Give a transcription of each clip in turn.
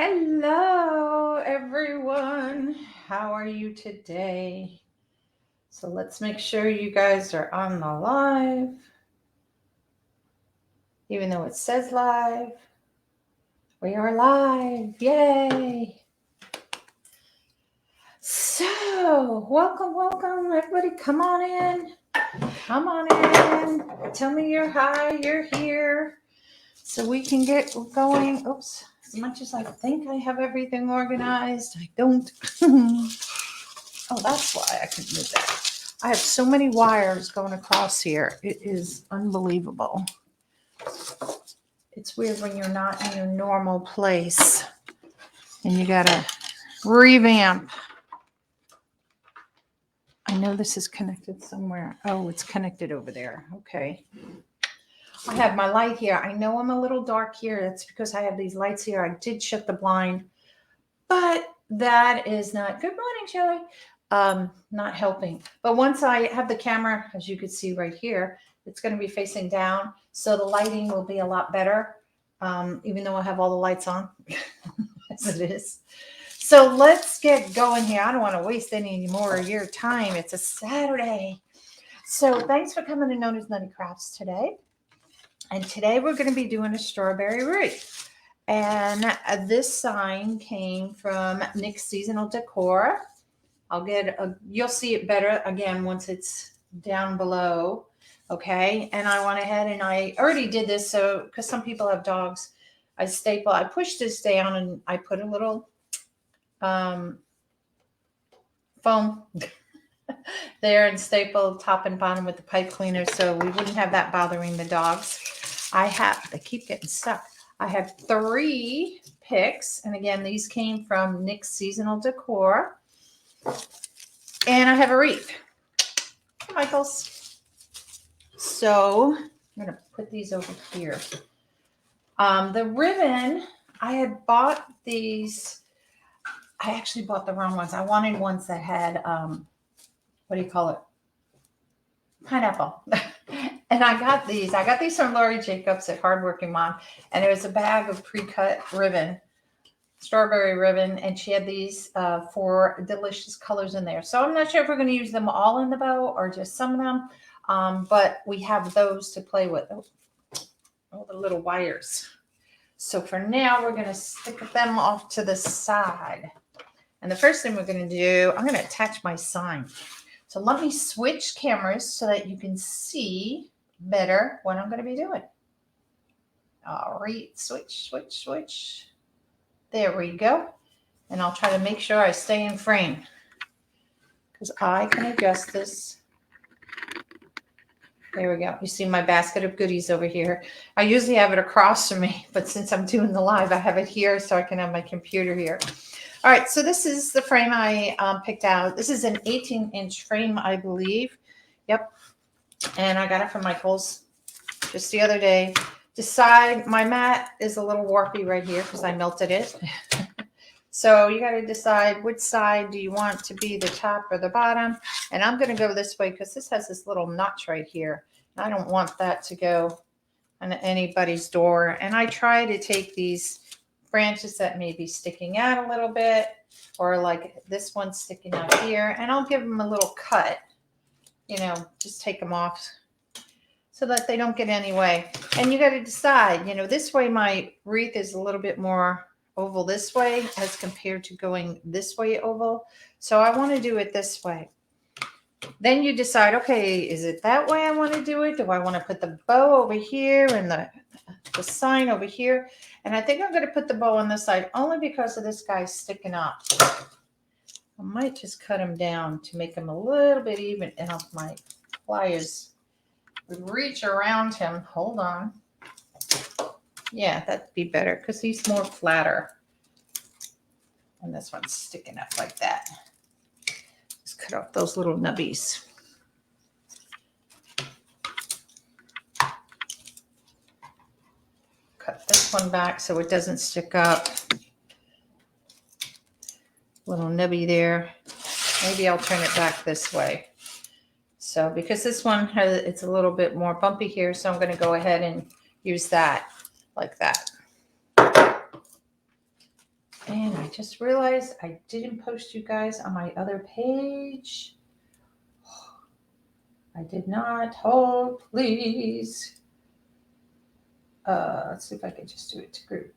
Hello, everyone. How are you today? So let's make sure you guys are on the live, even though it says live. We are live. Yay. So, welcome, everybody. Come on in. Come on in. Tell me you're here, so we can get going. Oops. As much as I think I have everything organized, I don't. Oh, that's why I couldn't move that. I have so many wires going across here. It is unbelievable. It's weird when you're not in your normal place and you got to revamp. I know this is connected somewhere. Oh, it's connected over there. Okay. I have my light here. I know I'm a little dark here. That's because I have these lights here. I did shut the blind, but that is not. Good morning, Shelly. Not helping. But once I have the camera, as you can see right here, it's going to be facing down. So the lighting will be a lot better, even though I have all the lights on as it is. So let's get going here. I don't want to waste any more of your time. It's a Saturday. So thanks for coming to NonnasNuttykrafts today. And today we're going to be doing a strawberry wreath. And this sign came from Nick's Seasonal Decor. You'll see it better again once it's down below. Okay. And I went ahead and I already did this. So, because some people have dogs, I pushed this down and I put a little foam there and stapled top and bottom with the pipe cleaner. So we wouldn't have that bothering the dogs. They keep getting stuck. I have 3 picks. And again, these came from Nick's Seasonal Decor. And I have a wreath. Micheals. So I'm going to put these over here. The ribbon, I had bought these. I actually bought the wrong ones. I wanted ones that had, what do you call it? Pineapple. And I got these. I got these from Lori Jacobs at Hardworking Mom. And it was a bag of pre-cut ribbon. Strawberry ribbon, and she had these 4 delicious colors in there. So I'm not sure if we're going to use them all in the bow or just some of them, but we have those to play with. Oh, the little wires. So for now, we're going to stick them off to the side. And the first thing we're going to do, I'm going to attach my sign. So let me switch cameras so that you can see better what I'm going to be doing. All right, switch. There we go. And I'll try to make sure I stay in frame because I can adjust this. There we go. You see my basket of goodies over here. I usually have it across from me, but since I'm doing the live, I have it here so I can have my computer here. All right, so this is the frame I picked out. This is an 18-inch frame, I believe. Yep. And I got it from Micheals just the other day. My mat is a little warpy right here because I melted it. So you got to decide which side do you want to be the top or the bottom. And I'm going to go this way because this has this little notch right here. I don't want that to go on anybody's door. And I try to take these branches that may be sticking out a little bit, or like this one sticking out here, and I'll give them a little cut, just take them off so that they don't get any way. And you got to decide, this way my wreath is a little bit more oval this way as compared to going this way oval. So I want to do it this way. Then you decide, okay, is it that way I want to do it? Do I want to put the bow over here and the sign over here? And I think I'm going to put the bow on this side only because of this guy sticking up. I might just cut him down to make him a little bit even, and if my pliers would reach around him. Hold on. Yeah, that'd be better because he's more flatter. And this one's sticking up like that. Just cut off those little nubbies. Cut this one back so it doesn't stick up. Little nubby there. Maybe I'll turn it back this way. So because this one it's a little bit more bumpy here, so I'm going to go ahead and use that like that. just realized I didn't post you guys on my other page. I did not. Hold, please. Let's see if I can just do it to group.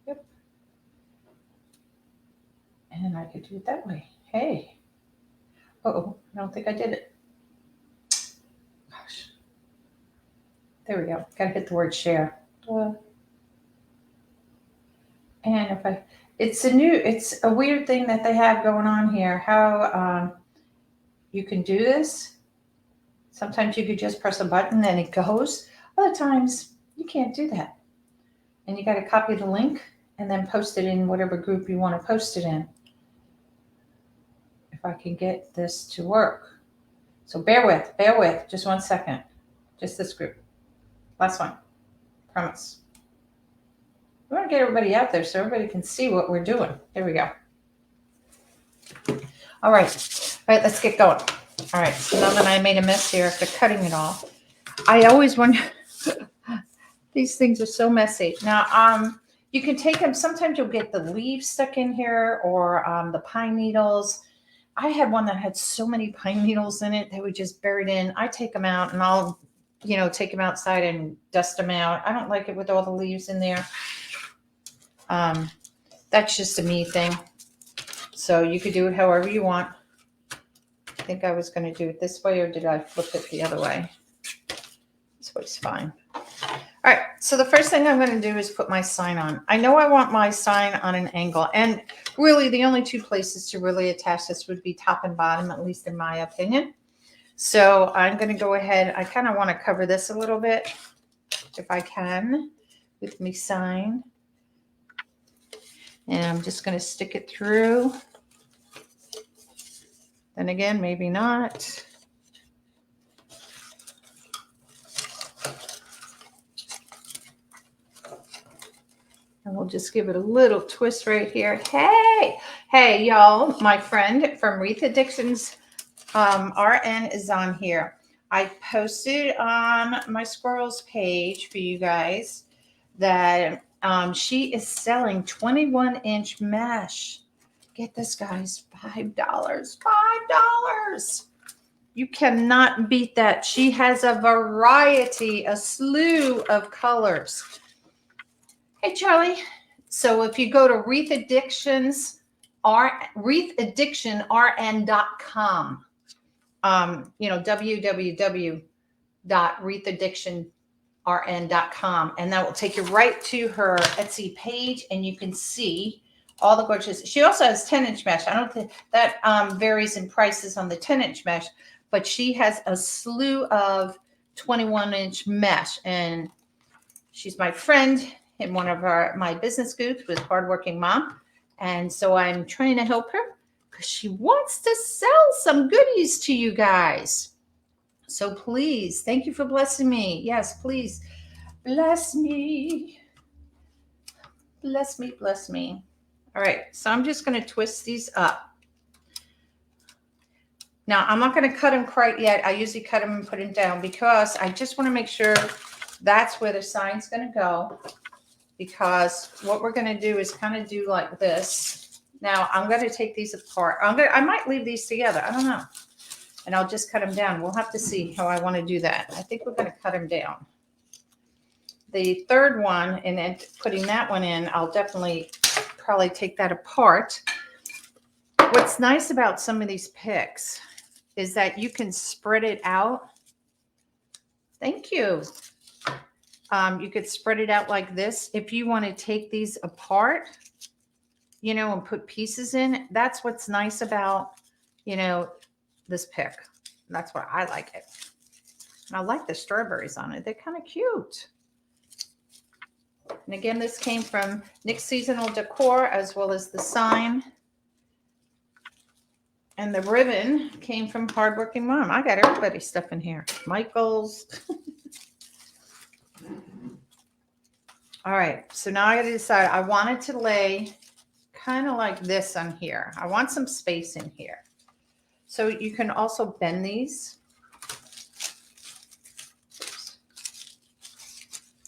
Yep. And I could do it that way. Hey. Uh-oh, I don't think I did it. Gosh. There we go. Gotta hit the word share. And if I, it's a weird thing that they have going on here. How you can do this. Sometimes you could just press a button and it goes. Other times you can't do that. And you got to copy the link and then post it in whatever group you want to post it in. If I can get this to work. So bear with, just 1 second. Just this group. Last one. Promise. We want to get everybody out there so everybody can see what we're doing. There we go. All right, let's get going. All right, so now that I made a mess here after cutting it off, I always wonder, these things are so messy. Now, you can take them, sometimes you'll get the leaves stuck in here or the pine needles. I had one that had so many pine needles in it, they were just buried in. I take them out and I'll, take them outside and dust them out. I don't like it with all the leaves in there. That's just a me thing. So you could do it however you want. I think I was going to do it this way, or did I flip it the other way? This way's fine. All right, so the first thing I'm going to do is put my sign on. I know I want my sign on an angle, and really the only two places to really attach this would be top and bottom, at least in my opinion. So I'm going to go ahead. I kind of want to cover this a little bit, if I can, with my sign. And I'm just going to stick it through. Then again, maybe not. And we'll just give it a little twist right here. Hey, y'all, my friend from Wreath Addictions RN is on here. I posted on my squirrels page for you guys that she is selling 21-inch mesh. Get this, guys, $5. $5. You cannot beat that. She has a variety, a slew of colors. Hey, Charlie. So if you go to wreathAddictionRN.com, www.wreathAddictionRN.com, and that will take you right to her Etsy page, and you can see all the gorgeous. She also has 10-inch mesh. I don't think that varies in prices on the 10-inch mesh, but she has a slew of 21-inch mesh, and she's my friend in one of my business groups with Hardworking Mom, and so I'm trying to help her because she wants to sell some goodies to you guys. So please, thank you for blessing me. Yes, please bless me. Bless me, bless me. All right, so I'm just going to twist these up. Now, I'm not going to cut them quite yet. I usually cut them and put them down because I just want to make sure that's where the sign's going to go, because what we're going to do is kind of do like this. Now, I'm going to take these apart. I might leave these together. I don't know. And I'll just cut them down. We'll have to see how I want to do that. I think we're going to cut them down. The third one, and then putting that one in, I'll definitely probably take that apart. What's nice about some of these picks is that you can spread it out. Thank you. You could spread it out like this. If you want to take these apart, and put pieces in, that's what's nice about, this pick. That's why I like it. And I like the strawberries on it. They're kind of cute. And again, this came from Nick's Seasonal Decor, as well as the sign. And the ribbon came from Hardworking Mom. I got everybody's stuff in here. Micheals. All right. So now I got to decide. I wanted to lay kind of like this on here. I want some space in here. So you can also bend these. Oops.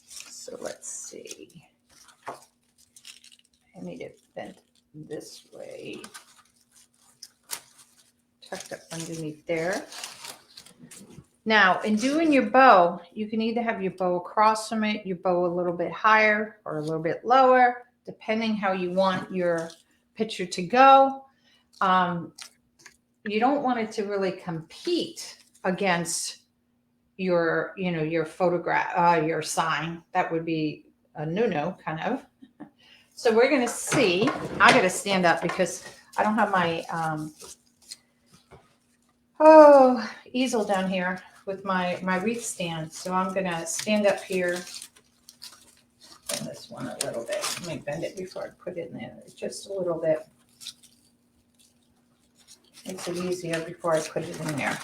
So let's see. I need to bend this way. Tucked up underneath there. Now, in doing your bow, you can either have your bow across from it, your bow a little bit higher or a little bit lower, depending how you want your picture to go. You don't want it to really compete against your, your photograph, your sign. That would be a no-no, kind of. So we're going to see. I got to stand up because I don't have my easel down here with my wreath stand. So I'm going to stand up here. Bend this one a little bit. Let me bend it before I put it in there. Just a little bit. Makes it easier before I put it in there.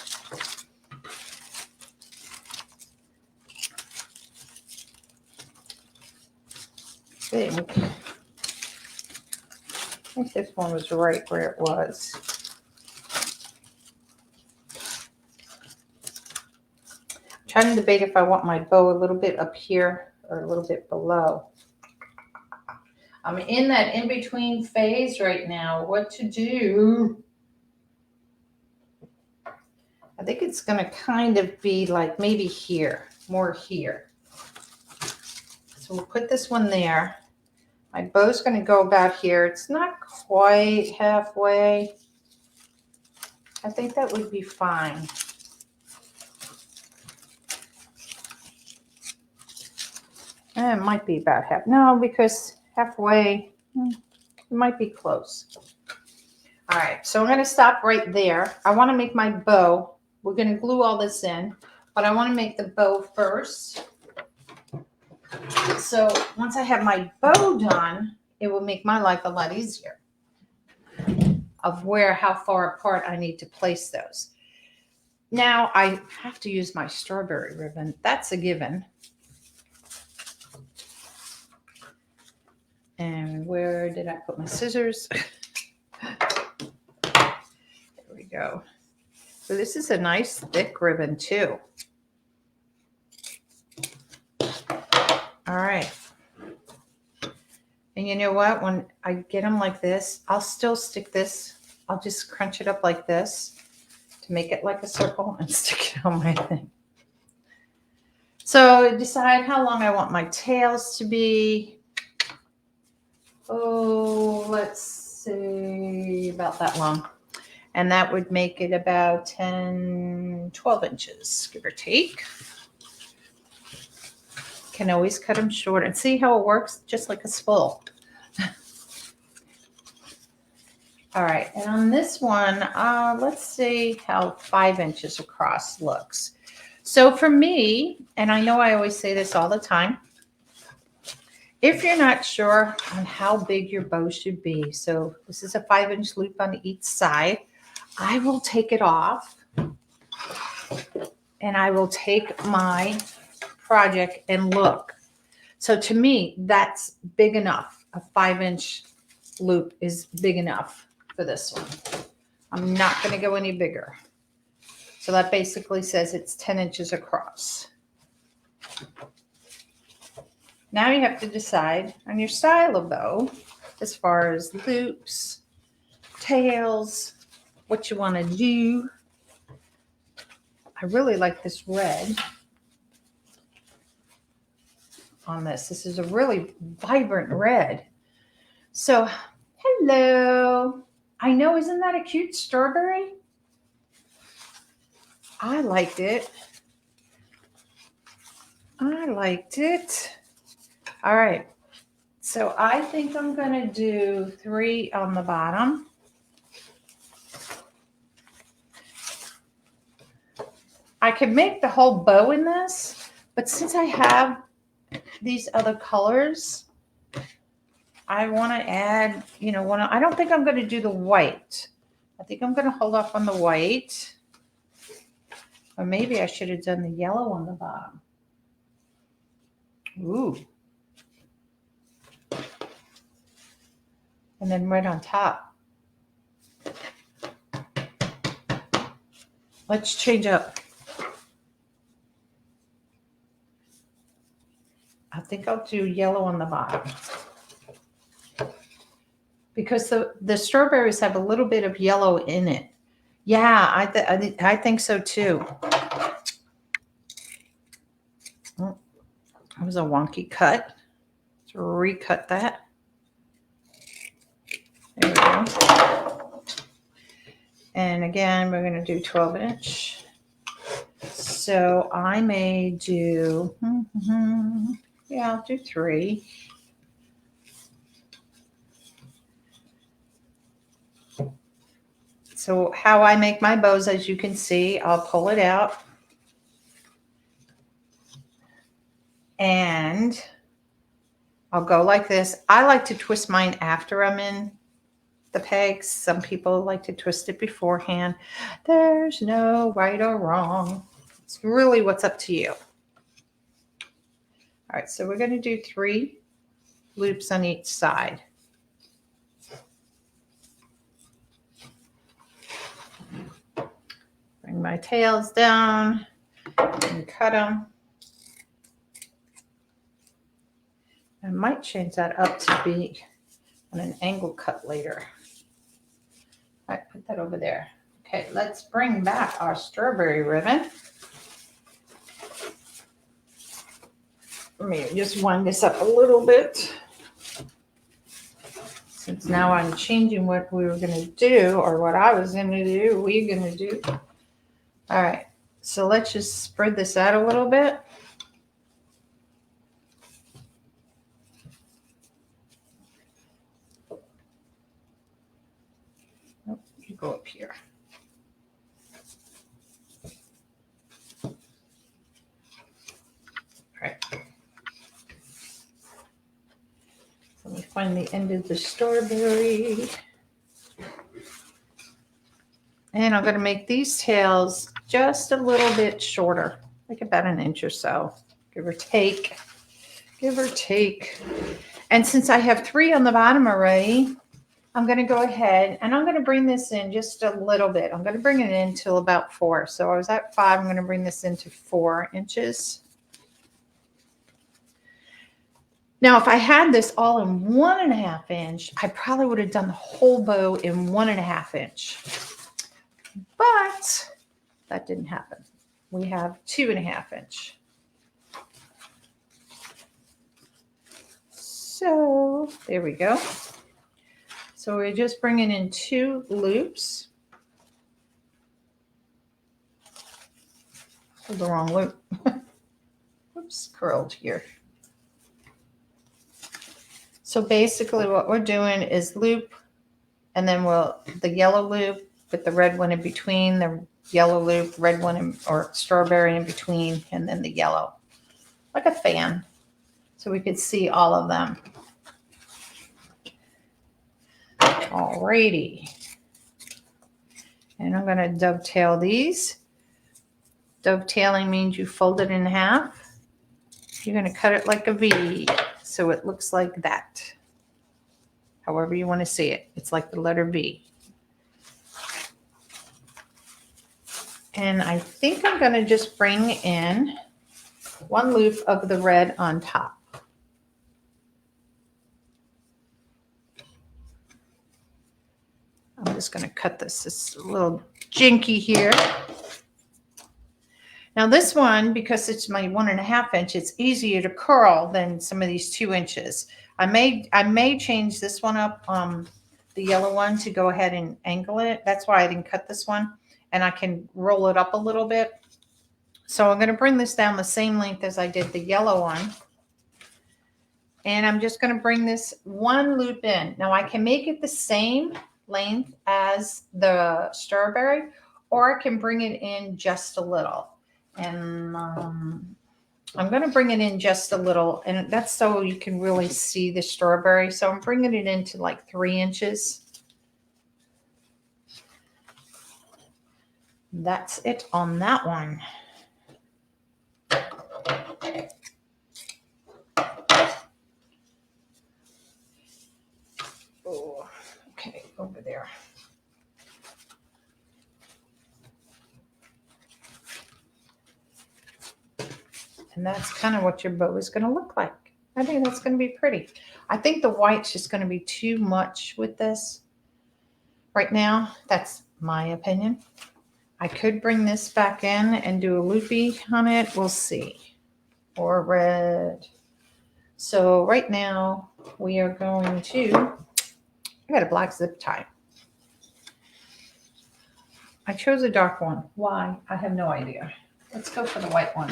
I think this one was right where it was. I'm trying to debate if I want my bow a little bit up here or a little bit below. I'm in that in-between phase right now. What to do? I think it's going to kind of be like maybe here, more here. So we'll put this one there. My bow's going to go about here. It's not quite halfway. I think that would be fine. It might be about half. No, because halfway, it might be close. All right, so I'm going to stop right there. I want to make my bow. We're going to glue all this in, but I want to make the bow first. So once I have my bow done, it will make my life a lot easier of how far apart I need to place those. Now I have to use my strawberry ribbon. That's a given. And where did I put my scissors? There we go. So this is a nice thick ribbon too. All right. And you know what? When I get them like this, I'll still stick this. I'll just crunch it up like this to make it like a circle and stick it on my thing. So decide how long I want my tails to be. Oh, let's see, about that long. And that would make it about 10, 12 inches, give or take. Can always cut them short and see how it works, just like a spool. All right, and on this one, let's see how 5 inches across looks. So for me, and I know I always say this all the time, if you're not sure on how big your bow should be, so this is a 5-inch loop on each side, I will take it off and I will take my project and look. So to me, that's big enough. A 5-inch loop is big enough for this one. I'm not going to go any bigger. So that basically says it's 10 inches across. Now you have to decide on your style of bow as far as loops, tails, what you want to do. I really like this red on this. This is a really vibrant red. So, hello. I know, isn't that a cute strawberry? I liked it. I liked it. All right. So I think I'm going to do 3 on the bottom. I could make the whole bow in this, but since I have these other colors, I want to add, I don't think I'm going to do the white. I think I'm going to hold off on the white. Or maybe I should have done the yellow on the bottom. Ooh. And then red on top. Let's change up. I think I'll do yellow on the bottom. because the strawberries have a little bit of yellow in it. Yeah, I think so too. Oh, that was a wonky cut. Let's recut that. There we go. And again, we're going to do 12-inch. So I may do, yeah, I'll do 3. So how I make my bows, as you can see, I'll pull it out. And I'll go like this. I like to twist mine after I'm in the pegs. Some people like to twist it beforehand. There's no right or wrong. It's really what's up to you. All right, so we're going to do 3 loops on each side. Bring my tails down and cut them. I might change that up to be on an angle cut later. All right, put that over there. Okay, let's bring back our strawberry ribbon. Let me just wind this up a little bit. Since now I'm changing what we were going to do, or what I was going to do, we're going to do. All right, so let's just spread this out a little bit. Oh, you go up here. All right. Let me find the end of the strawberry. And I'm going to make these tails just a little bit shorter, like about 1 inch or so, give or take. Give or take. And since I have 3 on the bottom already, I'm going to go ahead and I'm going to bring this in just a little bit. I'm going to bring it in till about 4. So I was at 5. I'm going to bring this into 4 inches. Now, if I had this all in 1.5 inch, I probably would have done the whole bow in 1.5 inch. But that didn't happen. We have 2.5 inch. So there we go. So we're just bringing in 2 loops. Oh, the wrong loop. Oops, curled here. So basically what we're doing is loop, and then the yellow loop with the red one in between, the yellow loop, red one, or strawberry in between, and then the yellow, like a fan, so we could see all of them. Alrighty. And I'm going to dovetail these. Dovetailing means you fold it in half. You're going to cut it like a V, so it looks like that. However you want to see it. It's like the letter V. And I think I'm going to just bring in 1 loop of the red on top. I'm just going to cut this. It's a little jinky here. Now this one, because it's my 1.5 inch, it's easier to curl than some of these 2 inches. I may change this one up, the yellow one, to go ahead and angle it. That's why I didn't cut this one. And I can roll it up a little bit. So I'm going to bring this down the same length as I did the yellow one. And I'm just going to bring this 1 loop in. Now I can make it the same length as the strawberry, or I can bring it in just a little. And I'm going to bring it in just a little, and that's so you can really see the strawberry. So I'm bringing it into like 3 inches. That's it on that one. Oh, okay, over there. And that's kind of what your bow is going to look like. I think that's going to be pretty. I think the white's just going to be too much with this right now. That's my opinion. I could bring this back in and do a loopy on it. We'll see. Or red. So right now we are going to, I got a black zip tie. I chose a dark one. Why? I have no idea. Let's go for the white one.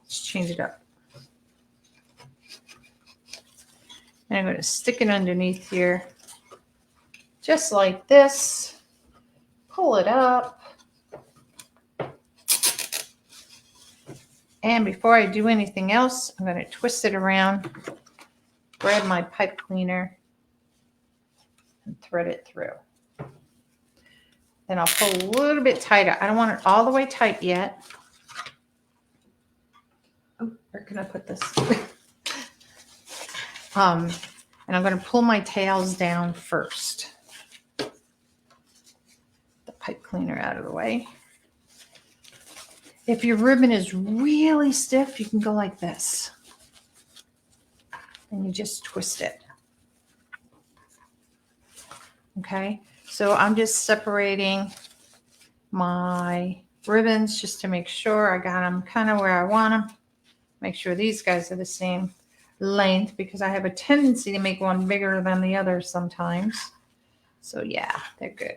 Let's change it up. And I'm going to stick it underneath here. Just like this. Pull it up. And before I do anything else, I'm going to twist it around. Grab my pipe cleaner. And thread it through. Then I'll pull a little bit tighter. I don't want it all the way tight yet. Oh, where can I put this? And I'm going to pull my tails down first. The pipe cleaner out of the way. If your ribbon is really stiff, you can go like this. And you just twist it. Okay, so I'm just separating my ribbons just to make sure I got them kind of where I want them. Make sure these guys are the same length because I have a tendency to make one bigger than the other sometimes. So yeah, they're good.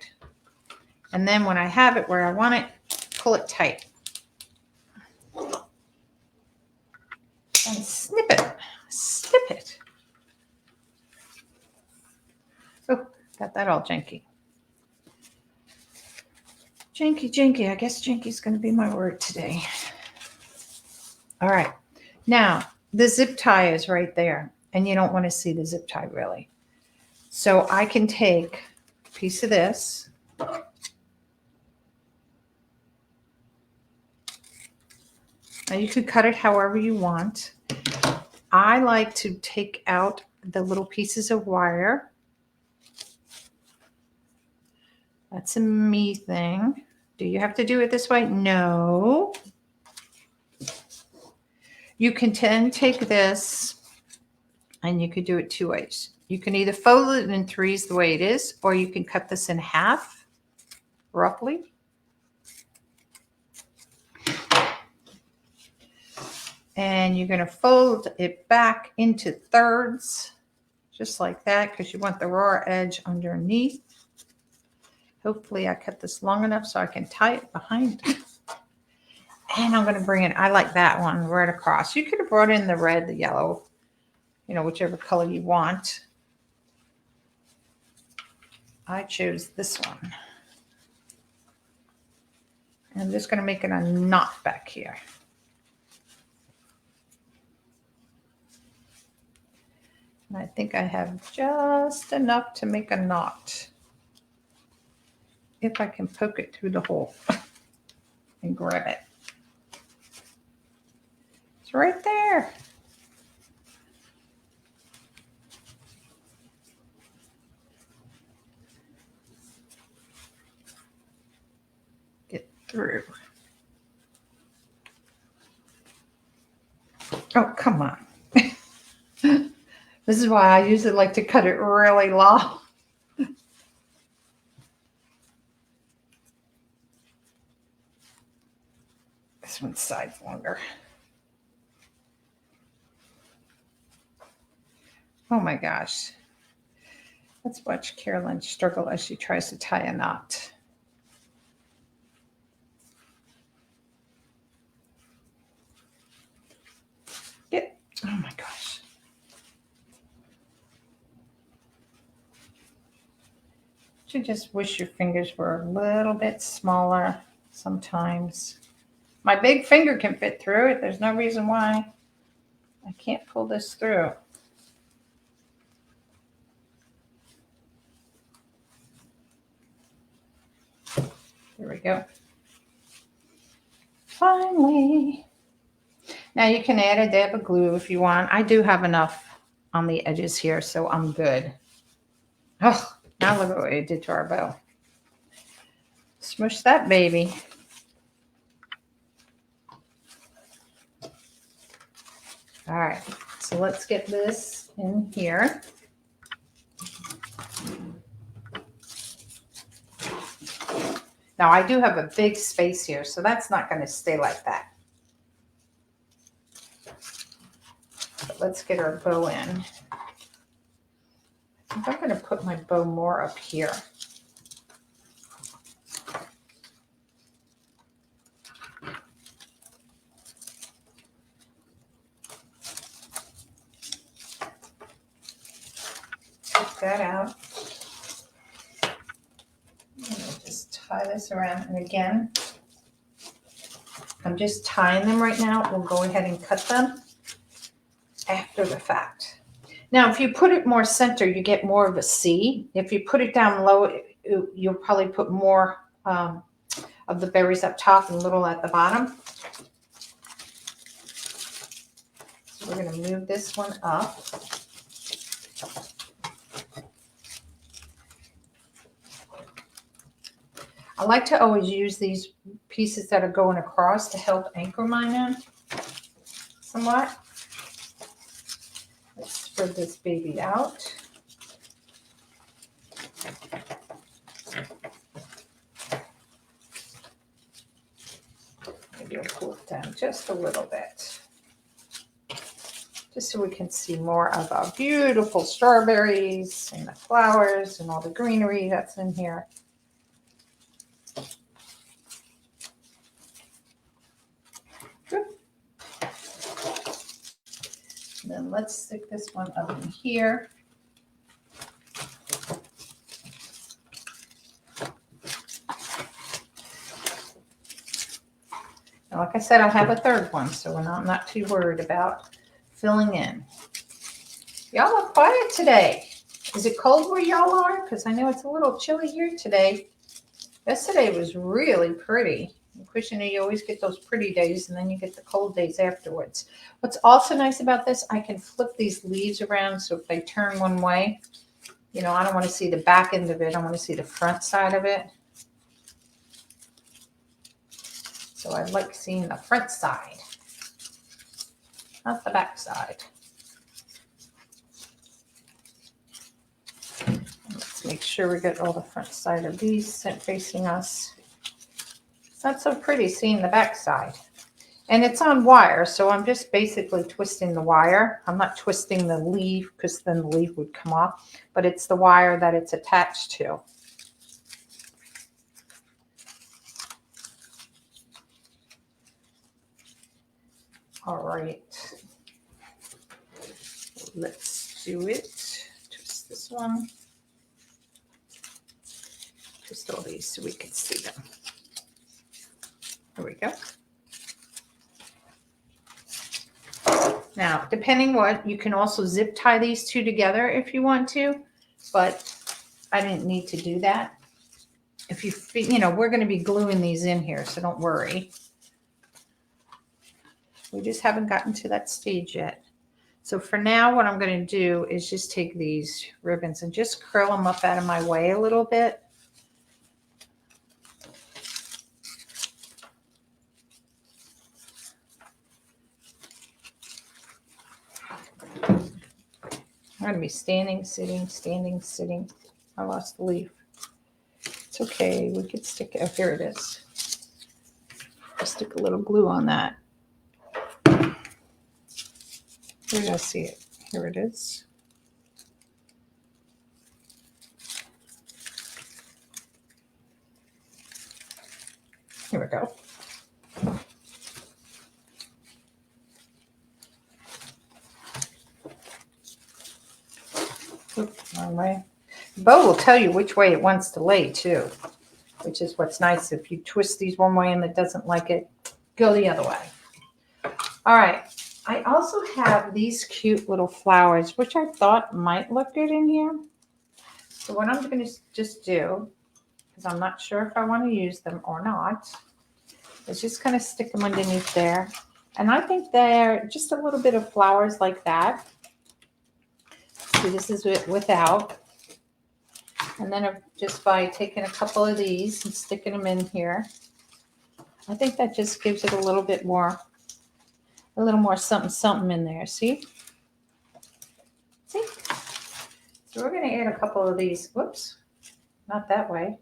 And then when I have it where I want it, pull it tight. And snip it. Snip it. Oh, got that all janky. Janky, janky. I guess janky's going to be my word today. All right. Now, the zip tie is right there. And you don't want to see the zip tie really. So I can take a piece of this. Now you could cut it however you want. I like to take out the little pieces of wire. That's a me thing. Do you have to do it this way? No. You can then take this and you could do it two ways. You can either fold it in threes the way it is, or you can cut this in half, roughly. And you're going to fold it back into thirds, just like that, because you want the raw edge underneath. Hopefully I cut this long enough so I can tie it behind. And I'm going to bring it, I like that one right across. You could have brought in the red, the yellow, you know, whichever color you want. I chose this one. And I'm just going to make it a knot back here. And I think I have just enough to make a knot. If I can poke it through the hole and grab it. It's right there. Get through. Oh, come on. This is why I usually like to cut it really long. This one's side's longer. Oh my gosh. Let's watch Carolynne struggle as she tries to tie a knot. Oh my gosh. You just wish your fingers were a little bit smaller sometimes. My big finger can fit through it. There's no reason why I can't pull this through. There we go. Finally. Now you can add a dab of glue if you want. I do have enough on the edges here, so I'm good. Oh, now look at what it did to our bow. Smush that baby. All right, So let's get this in here. Now I do have a big space here, so that's not going to stay like that. But let's get our bow in. I think I'm going to put my bow more up here. Take that out. Just tie this around, and again, I'm just tying them right now. We'll go ahead and cut them after the fact. Now, if you put it more center, you get more of a C. If you put it down low, you'll probably put more of the berries up top and little at the bottom. So we're going to move this one up. I like to always use these pieces that are going across to help anchor mine in somewhat. Let's spread this baby out. Maybe I'll pull it down just a little bit, just so we can see more of our beautiful strawberries and the flowers and all the greenery that's in here. Good. And then let's stick this one up in here. Now, like I said, I have a third one, so I'm not too worried about filling in. Y'all are quiet today. Is it cold where y'all are? Because I know it's a little chilly here today. Yesterday was really pretty. Of course, you know, you always get those pretty days, and then you get the cold days afterwards. What's also nice about this, I can flip these leaves around, so if they turn one way, you know, I don't want to see the back end of it. I want to see the front side of it. So I like seeing the front side, not the back side. Let's make sure we get all the front side of these facing us. It's not so pretty seeing the back side. And it's on wire, so I'm just basically twisting the wire. I'm not twisting the leaf because then the leaf would come off, but it's the wire that it's attached to. All right, let's do it. Twist this one. Twist all these so we can see them. There we go. Now, depending what, you can also zip tie these two together if you want to, but I didn't need to do that. If you know, we're going to be gluing these in here, so don't worry. We just haven't gotten to that stage yet. So for now, what I'm going to do is just take these ribbons and just curl them up out of my way a little bit. I'm going to be standing, sitting, standing, sitting. I lost the leaf. It's okay. We could stick it. Oh, here it is. I'll stick a little glue on that. We're going to see it. Here it is. Here we go. Oops, wrong way. The bow will tell you which way it wants to lay too, which is what's nice. If you twist these one way and it doesn't like it, go the other way. All right. I also have these cute little flowers, which I thought might look good in here. So what I'm going to just do, because I'm not sure if I want to use them or not, is just kind of stick them underneath there. And I think they're just a little bit of flowers like that. See, this is it without. And then just by taking a couple of these and sticking them in here, I think that just gives it a little bit more, something in there. See? So we're going to add a couple of these. Whoops, not that way.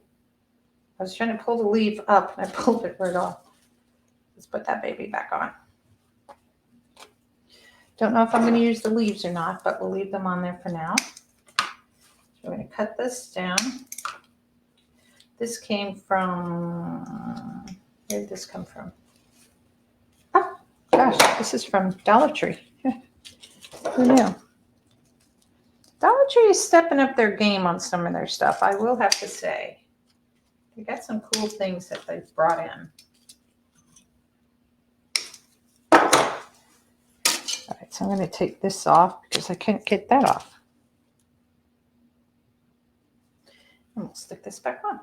I was trying to pull the leaf up and I pulled it right off. Let's put that baby back on. Don't know if I'm going to use the leaves or not, but we'll leave them on there for now. So we're going to cut this down. This came from, where did this come from? Oh, gosh, this is from Dollar Tree. Who knew? Dollar Tree is stepping up their game on some of their stuff, I will have to say. They got some cool things that they've brought in. All right, so I'm going to take this off because I can't get that off. And we'll stick this back on.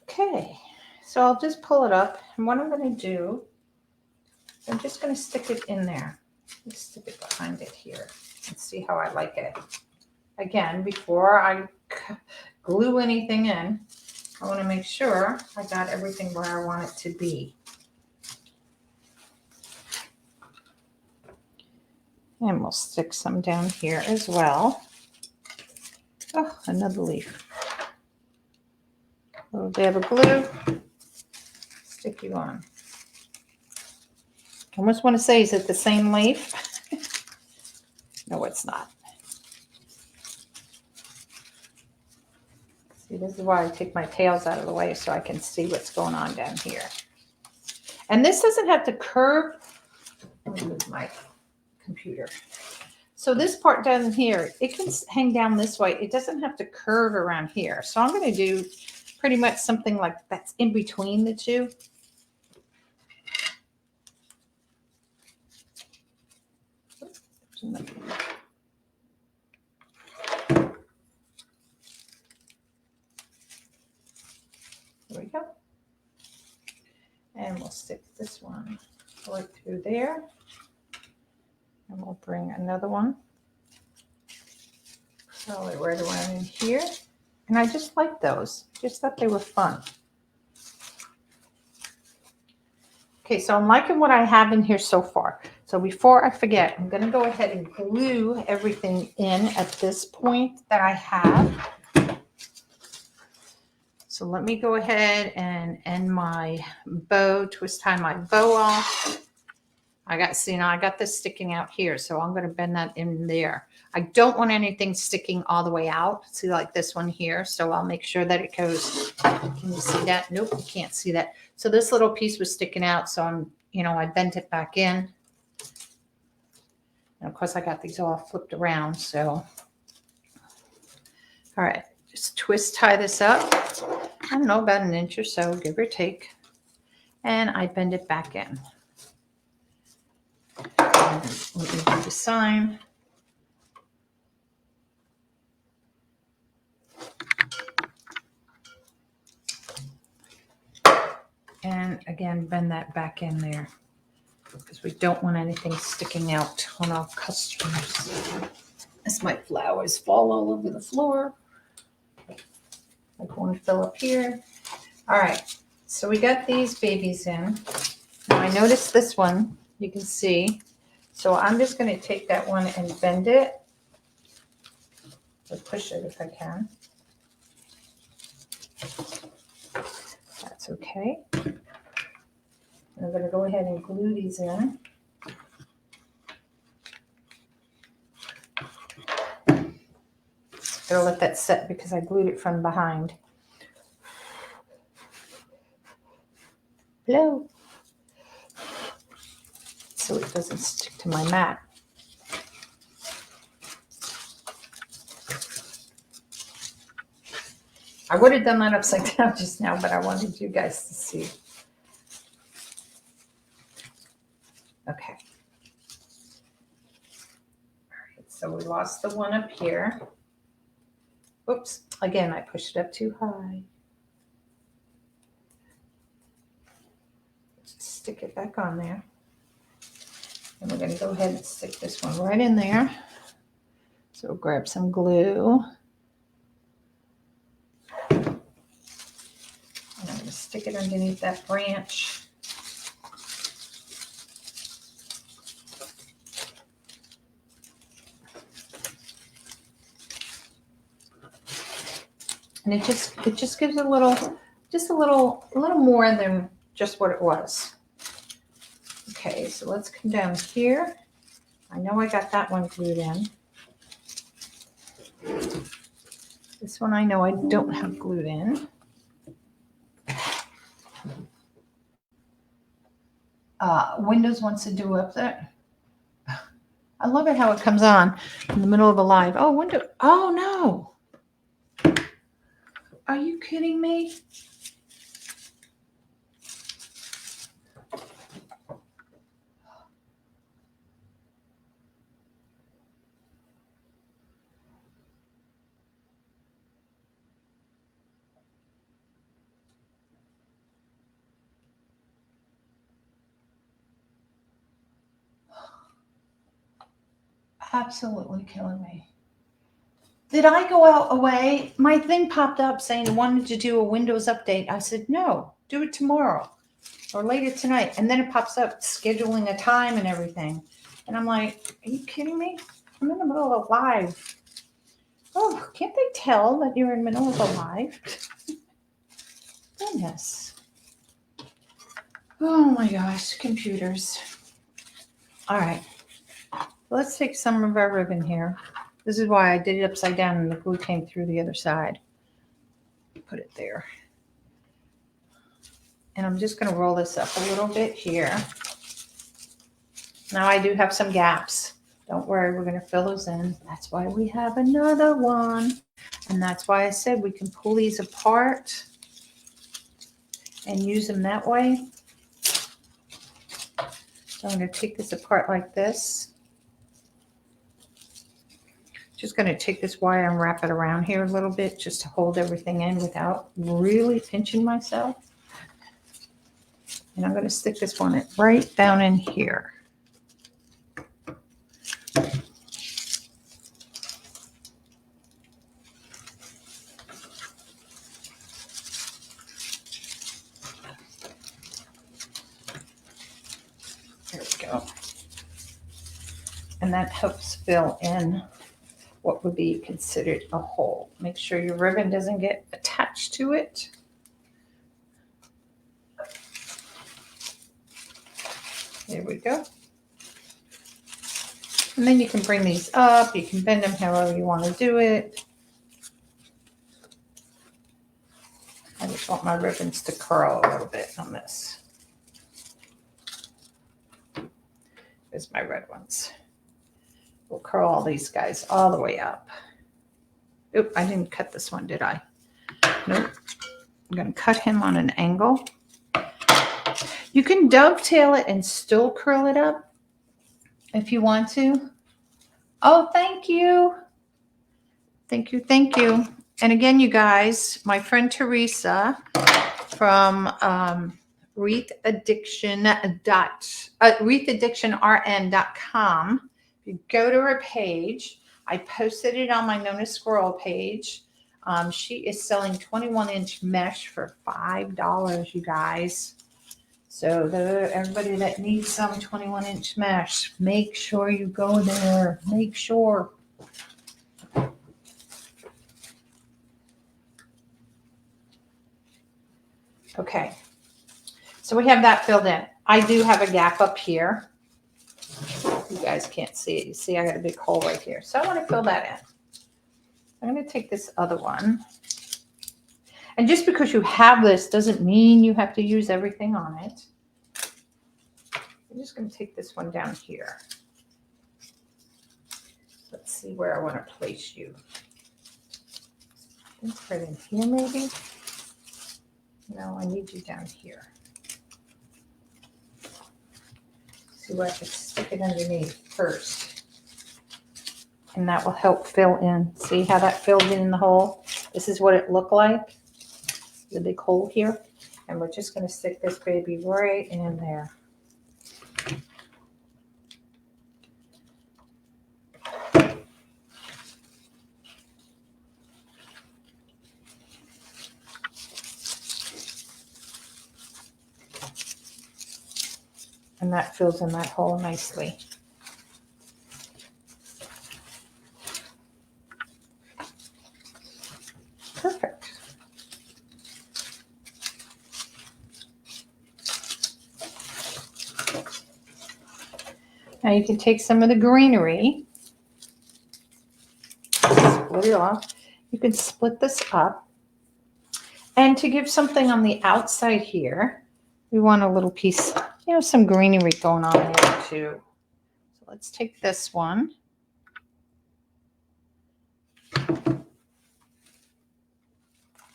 Okay, so I'll just pull it up. And what I'm going to do, I'm just going to stick it in there. Just stick it behind it here and see how I like it. Again, before I glue anything in, I want to make sure I got everything where I want it to be. And we'll stick some down here as well. Oh, another leaf. A little dab of glue. Stick you on. I almost want to say, is it the same leaf? No, it's not. See, this is why I take my tails out of the way so I can see what's going on down here. And this doesn't have to curve. Let me move my computer. So this part down here, it can hang down this way. It doesn't have to curve around here. So I'm going to do pretty much something like that's in between the two. There we go. And we'll stick this one right through there. And we'll bring another one solid right around in here. And I just like those. Just thought they were fun. Okay, so I'm liking what I have in here so far. So before I forget, I'm going to go ahead and glue everything in at this point that I have. So let me go ahead and end my bow, twist tie my bow off. I got, see, now I got this sticking out here, so I'm going to bend that in there. I don't want anything sticking all the way out. See, like this one here. So I'll make sure that it goes. Can you see that? Nope, you can't see that. So this little piece was sticking out, so I'm, you know, I bent it back in. And of course, I got these all flipped around. So, all right, just twist tie this up. I don't know, about an inch or so, give or take. And I bend it back in. And let me do the sign. And again, bend that back in there because we don't want anything sticking out on our customers. As my flowers fall all over the floor. Like one fell up here. All right, so we got these babies in. Now I noticed this one, you can see. So I'm just going to take that one and bend it. Or push it if I can. That's okay. And I'm going to go ahead and glue these in. Gotta let that set because I glued it from behind. Hello. So it doesn't stick to my mat. I would have done that upside down just now, but I wanted you guys to see. Okay. All right, so we lost the one up here. Oops, again, I pushed it up too high. Just stick it back on there. And we're going to go ahead and stick this one right in there. So we'll grab some glue. And I'm going to stick it underneath that branch. And it just gives a little, a little more than just what it was. Okay, so let's come down here. I know I got that one glued in. This one I know I don't have glued in. Windows wants to do up there. I love it how it comes on in the middle of a live. Oh, window. Oh, no. Are you kidding me? Absolutely killing me. Did I go out away? My thing popped up saying it wanted to do a Windows update. I said, no, do it tomorrow or later tonight. And then it pops up scheduling a time and everything. And I'm like, are you kidding me? I'm in the middle of a live. Oh, can't they tell that you're in the middle of a live? Goodness. Oh my gosh, computers. All right. Let's take some of our ribbon here. This is why I did it upside down and the glue came through the other side. Put it there. And I'm just going to roll this up a little bit here. Now I do have some gaps. Don't worry, we're going to fill those in. That's why we have another one. And that's why I said we can pull these apart and use them that way. So I'm going to take this apart like this. Just going to take this wire and wrap it around here a little bit just to hold everything in without really pinching myself. And I'm going to stick this one right down in here. There we go. And that helps fill in what would be considered a hole. Make sure your ribbon doesn't get attached to it. There we go. And then you can bring these up. You can bend them however you want to do it. I just want my ribbons to curl a little bit on this. There's my red ones. We'll curl all these guys all the way up. Oop, I didn't cut this one, did I? Nope. I'm going to cut him on an angle. You can dovetail it and still curl it up if you want to. Oh, thank you. Thank you, thank you. And again, you guys, my friend Teresa from wreathaddiction.rn.com. If you go to her page, I posted it on my Nonna Squirrel page. She is selling 21-inch mesh for $5, you guys. So everybody that needs some 21-inch mesh, make sure you go there. Make sure. Okay. So we have that filled in. I do have a gap up here. You guys can't see it. You see I got a big hole right here. So I want to fill that in. I'm going to take this other one. And just because you have this doesn't mean you have to use everything on it. I'm just going to take this one down here. Let's see where I want to place you. I think right in here maybe. No, I need you down here. See where I can stick it underneath first. And that will help fill in. See how that filled in the hole? This is what it looked like. The big hole here. And we're just going to stick this baby right in there. And that fills in that hole nicely. Perfect. Now you can take some of the greenery, split it off. You can split this up. And to give something on the outside here, we want a little piece, you know, some greenery going on there too. So let's take this one. I'm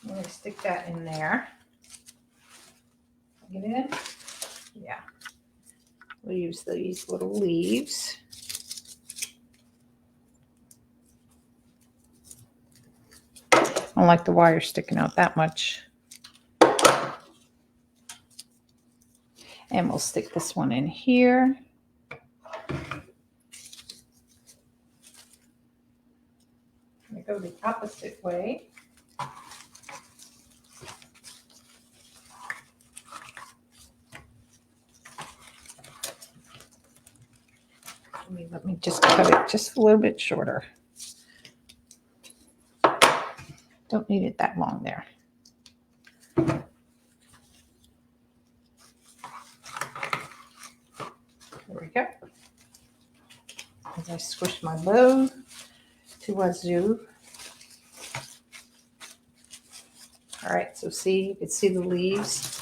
going to stick that in there. Get it in? Yeah. We'll use these little leaves. I don't like the wire sticking out that much. And we'll stick this one in here. I'm going to go the opposite way. Let me just cut it just a little bit shorter. Don't need it that long there. There we go. As I squish my bow to wazoo. All right, so see, you can see the leaves.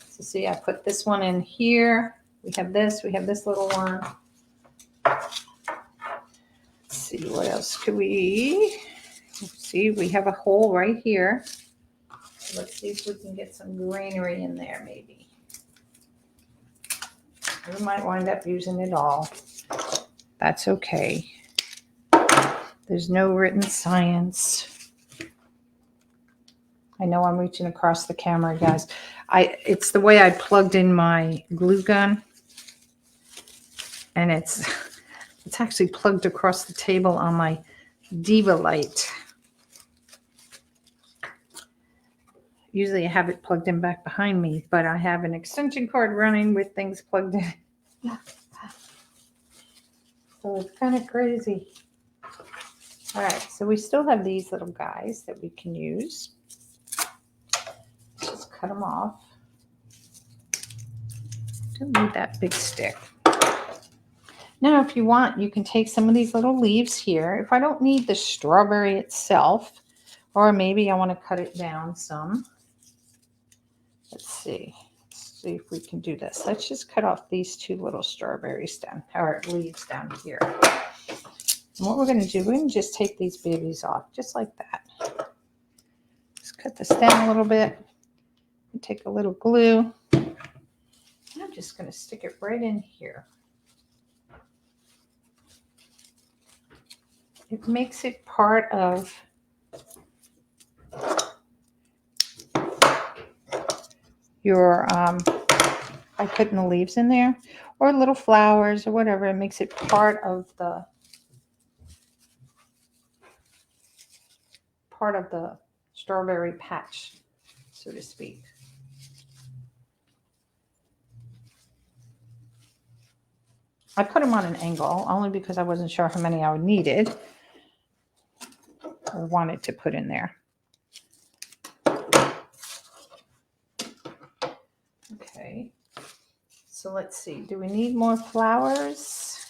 So see, I put this one in here. We have this little one. Let's see, what else could we see? We have a hole right here. So let's see if we can get some greenery in there maybe. We might wind up using it all. That's okay. There's no written science. I know I'm reaching across the camera, guys. It's the way I plugged in my glue gun. And it's actually plugged across the table on my Diva light. Usually I have it plugged in back behind me, but I have an extension cord running with things plugged in. So it's kind of crazy. All right, so we still have these little guys that we can use. Let's just cut them off. Don't need that big stick. Now, if you want, you can take some of these little leaves here. If I don't need the strawberry itself, or maybe I want to cut it down some. Let's see if we can do this. Let's just cut off these two little strawberries down, or leaves down here. And what we're going to do, we're going to just take these babies off, just like that. Just cut this down a little bit. And take a little glue. And I'm just going to stick it right in here. It makes it part of your, by putting the leaves in there, or little flowers or whatever. It makes it part of the strawberry patch, so to speak. I put them on an angle only because I wasn't sure how many I would needed or wanted to put in there. Okay, so let's see. Do we need more flowers?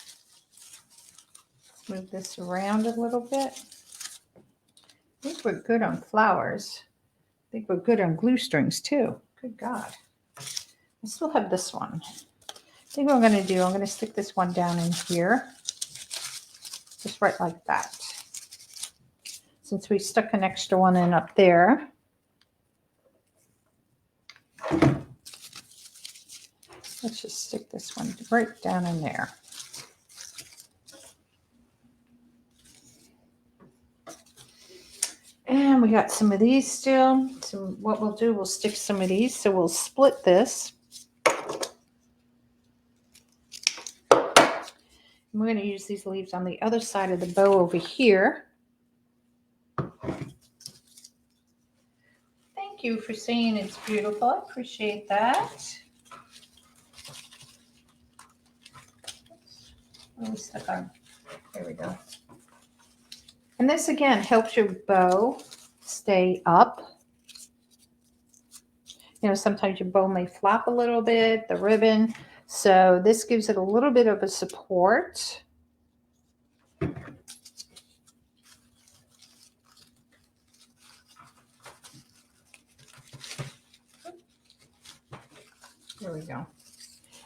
Let's move this around a little bit. I think we're good on flowers. I think we're good on glue strings too. Good God. I still have this one. I think what I'm going to do, I'm going to stick this one down in here. Just right like that. Since we stuck an extra one in up there. Let's just stick this one right down in there. And we got some of these still. So what we'll do, we'll stick some of these. So we'll split this. We're going to use these leaves on the other side of the bow over here. Thank you for saying it's beautiful. I appreciate that. Oh, we stuck on. There we go. And this again helps your bow stay up. You know, sometimes your bow may flop a little bit, the ribbon. So this gives it a little bit of a support. There we go.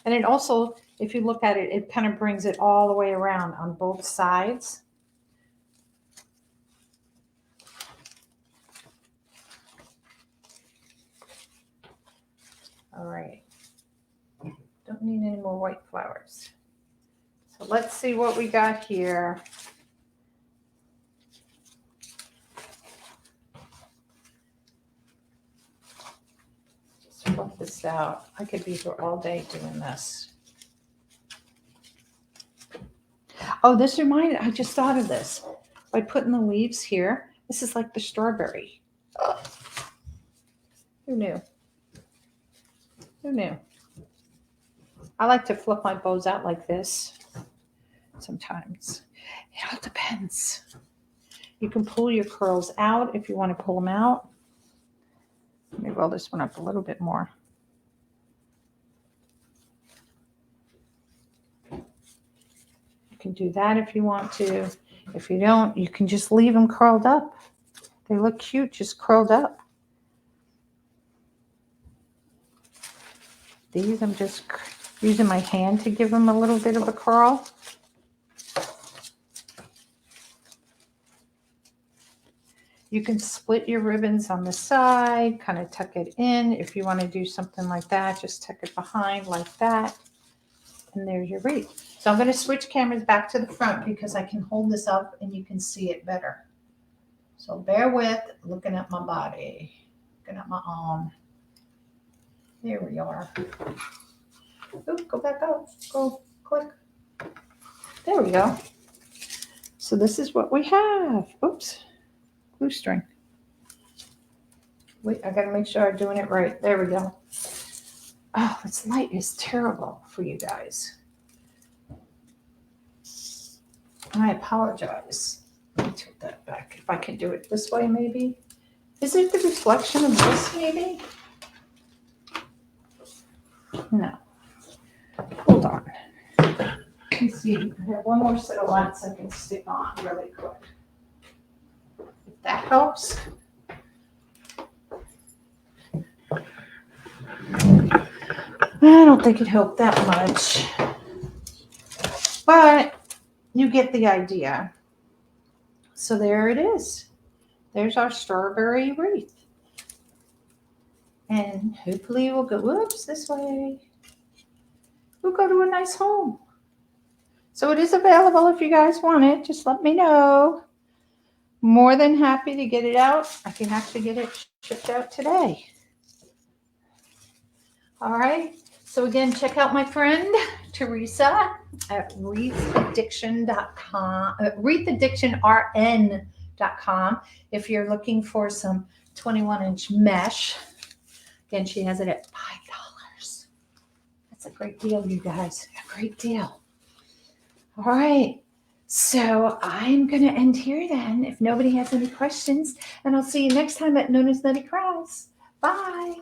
And it also, if you look at it, it kind of brings it all the way around on both sides. All right. Don't need any more white flowers. So let's see what we got here. Just flip this out. I could be here all day doing this. Oh, this reminded, I just thought of this. By putting the leaves here, this is like the strawberry. Oh, who knew? Who knew? I like to flip my bows out like this sometimes. It all depends. You can pull your curls out if you want to pull them out. Let me roll this one up a little bit more. You can do that if you want to. If you don't, you can just leave them curled up. They look cute just curled up. These I'm just using my hand to give them a little bit of a curl. You can split your ribbons on the side, kind of tuck it in. If you want to do something like that, just tuck it behind like that. And there's your wreath. So I'm going to switch cameras back to the front because I can hold this up and you can see it better. So bear with looking at my body, looking at my arm. There we are. Oop, go back up. Go click. There we go. So this is what we have. Oops. Glue string. Wait, I got to make sure I'm doing it right. There we go. Oh, this light is terrible for you guys. I apologize. Let me tilt that back. If I can do it this way, maybe. Is it the reflection of this, maybe? No. Hold on. Let me see. I have one more set of lights I can stick on really quick. If that helps. I don't think it helped that much. But you get the idea. So there it is. There's our strawberry wreath. And hopefully we'll go, whoops, this way. We'll go to a nice home. So it is available if you guys want it. Just let me know. More than happy to get it out. I can actually get it shipped out today. All right. So again, check out my friend Teresa at wreathaddiction.com, wreathaddiction.rn.com if you're looking for some 21-inch mesh. Again, she has it at $5. That's a great deal, you guys. A great deal. All right. So I'm going to end here then if nobody has any questions. And I'll see you next time at NonnasNuttykrafts. Bye.